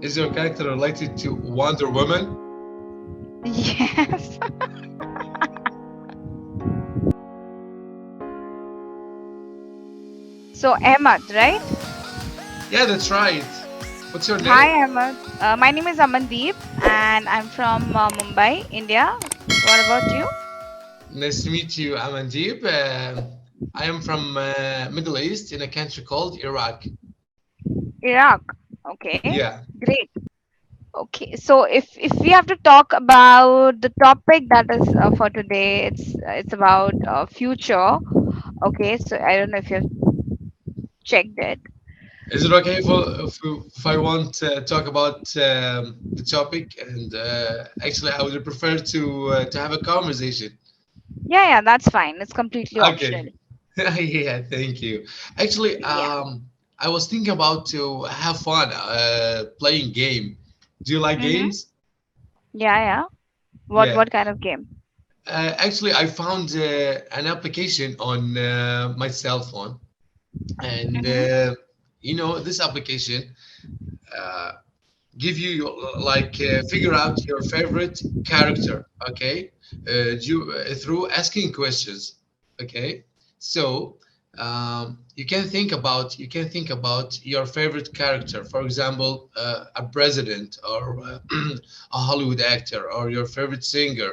Is your character related to Wonder Woman? Yes. So Ahmad, right? Yeah, that's right. What's your name? Hi Ahmad. My name is Amandeep and I'm from Mumbai, India. What about you? Nice to meet you. I'm Anjeeb. I am from Middle East in a country called Iraq. Iraq. Okay, Yeah. great. Okay, so if we have to talk about the topic that is for today, it's about future. Okay, so I don't know if you've checked it. Is it okay if I want to talk about the topic? And actually, I would prefer to have a conversation. Yeah, that's fine. It's completely optional. Okay. Yeah, thank you. Actually, Yeah, I was thinking about to have fun playing game. Do you like mm-hmm. games? Yeah. Yeah. What kind of game? Actually, I found an application on my cell phone, and Mm-hmm. this application uh, give you figure out your favorite character. Okay, through asking questions. Okay, so you can think about your favorite character. For example, a president or a Hollywood actor, or your favorite singer,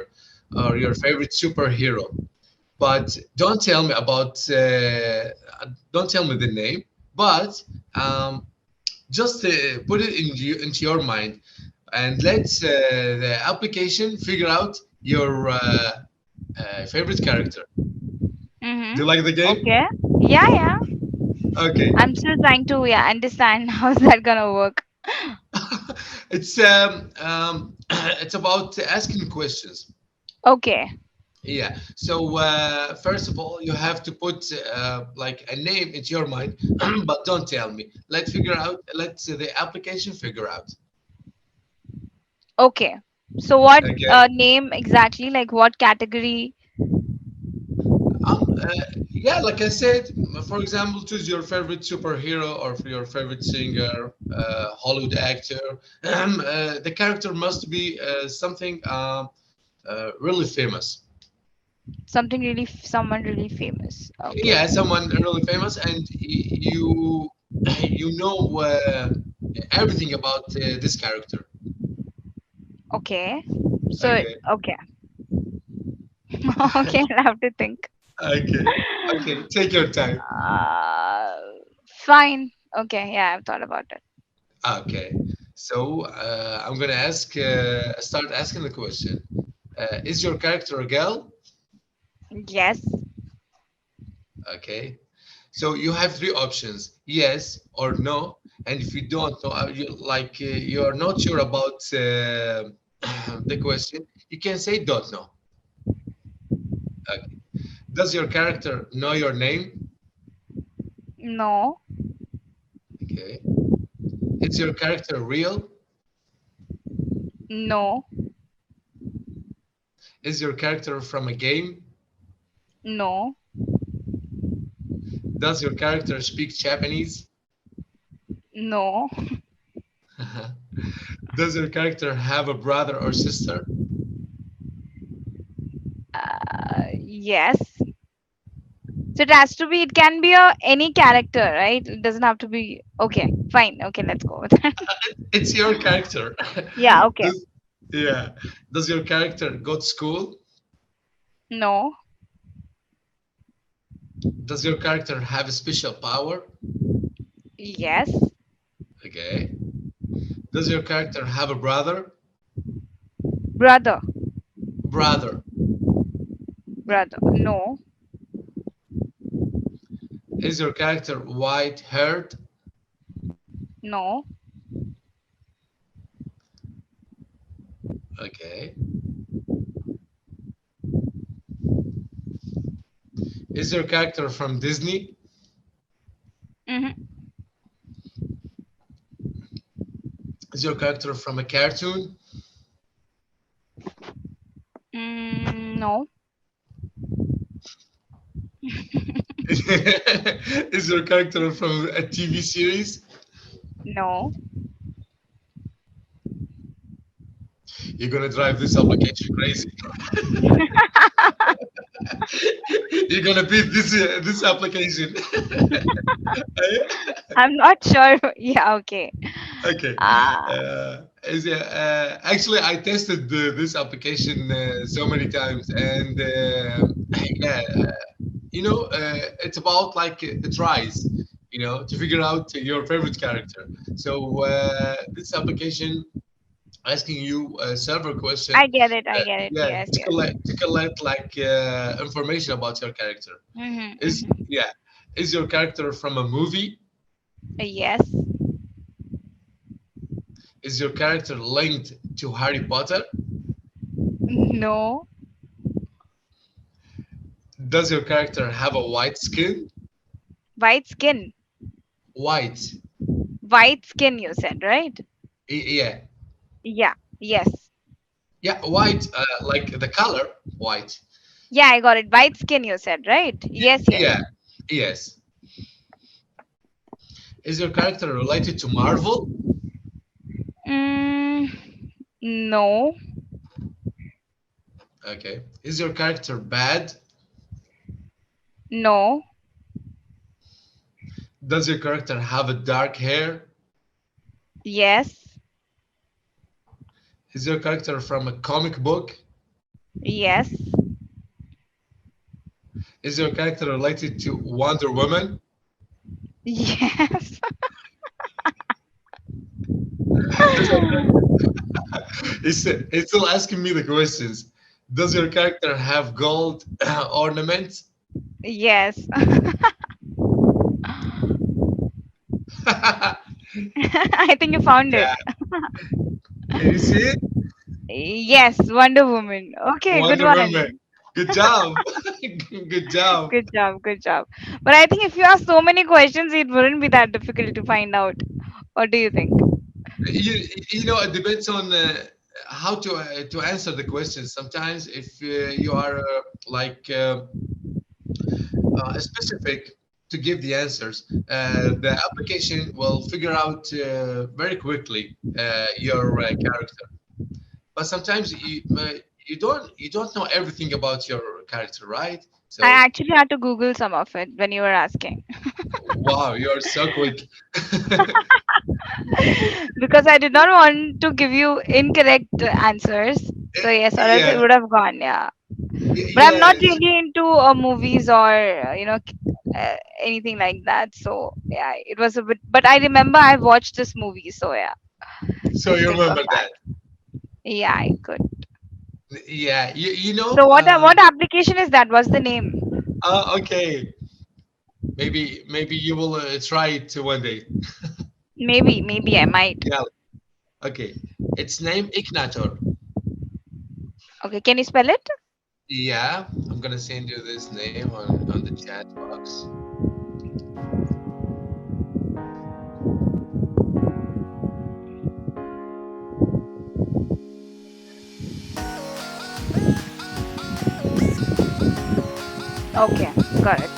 or your favorite superhero. But don't tell me the name. But just put it into your mind, and let the application figure out your favorite character. Mm-hmm. Do you like the game? Okay. Yeah. Okay. I'm still trying to understand how's that gonna work. It's it's about asking questions. Okay. Yeah. So first of all, you have to put like a name into your mind, but don't tell me. Let the application figure out. Okay. So what Okay. name exactly? Like what category? Um, uh, yeah, like I said, for example, choose your favorite superhero or for your favorite singer, Hollywood actor. The character must be something really famous. Someone really famous. Okay. Yeah, someone really famous, and you you know everything about this character. Okay. So Okay. okay. Okay, I'll have to think. Okay. Okay. Take your time. Uh, Fine. Okay, yeah, I've thought about it. Okay. So I'm gonna start asking the question. Is your character a girl? Yes. Okay. So you have three options: yes or no. And if you don't know, you are not sure about the question, you can say don't know. Okay. Does your character know your name? No. Okay. Is your character real? No. Is your character from a game? No. Does your character speak Japanese? No. Does your character have a brother or sister? Yes. So it has to be. It can be any character, right? It doesn't have to be. Okay. Fine. Okay. Let's go with that. It's your character. Yeah. Okay. Does, yeah. Does your character go to school? No. Does your character have a special power? Yes. Okay. Does your character have a brother? Brother. Brother. Brother. No. Is your character white haired? No. Okay. Is your character from Disney? Mm-hmm. Is your character from a cartoon? No. Is your character from a TV series? No. You're gonna drive this application crazy. You're gonna beat this application. I'm not sure. Yeah, okay. Okay. Uh, Actually, I tested this application so many times, and yeah, it's about like the tries, to figure out your favorite character. So this application asking you several question, I get it. I get it. yeah, Yes, to yes. collect like information about your character. Mm-hmm, Is mm-hmm. yeah, is your character from a movie? Yes. Is your character linked to Harry Potter? No. Does your character have a white skin? White skin. White. White skin, you said, right? Yeah. Yeah. Yes. Yeah, white, like the color white. Yeah, I got it. White skin, you said, right? Yes, yes. Yeah. Yes. Is your character related to Marvel? Mm, no. Okay. Is your character bad? No. Does your character have a dark hair? Yes. Is your character from a comic book? Yes. Is your character related to Wonder Woman? Yes. Does your character, it's still asking me the questions. Does your character have gold ornaments? Yes. I think you found it. Yeah. Can you see it? Yes, Wonder Woman. Okay, good Wonder Woman. one. Good job. Good job. Good job, good job. But I think if you ask so many questions, it wouldn't be that difficult to find out. What do you think? It depends on how to answer the questions. Sometimes, if you are like specific to give the answers, the application will figure out very quickly your character. But sometimes you don't know everything about your character, right? I So, actually had to Google some of it when you were asking. wow, you're so quick. Because I did not want to give you incorrect answers. So yes, or else it Yeah, would have gone, yeah. But I'm yeah. not really into movies or anything like that. So yeah, it was a bit. But I remember I watched this movie. So yeah, So this you thing for remember that? fact. Yeah, I could. Yeah, you know. So what application is that? What's the name? Okay. Maybe you will try it one day. Maybe I might. Yeah. Okay. It's name Akinator. Okay, can you spell it? Yeah, I'm gonna send you this name on the chat box. Okay, got it.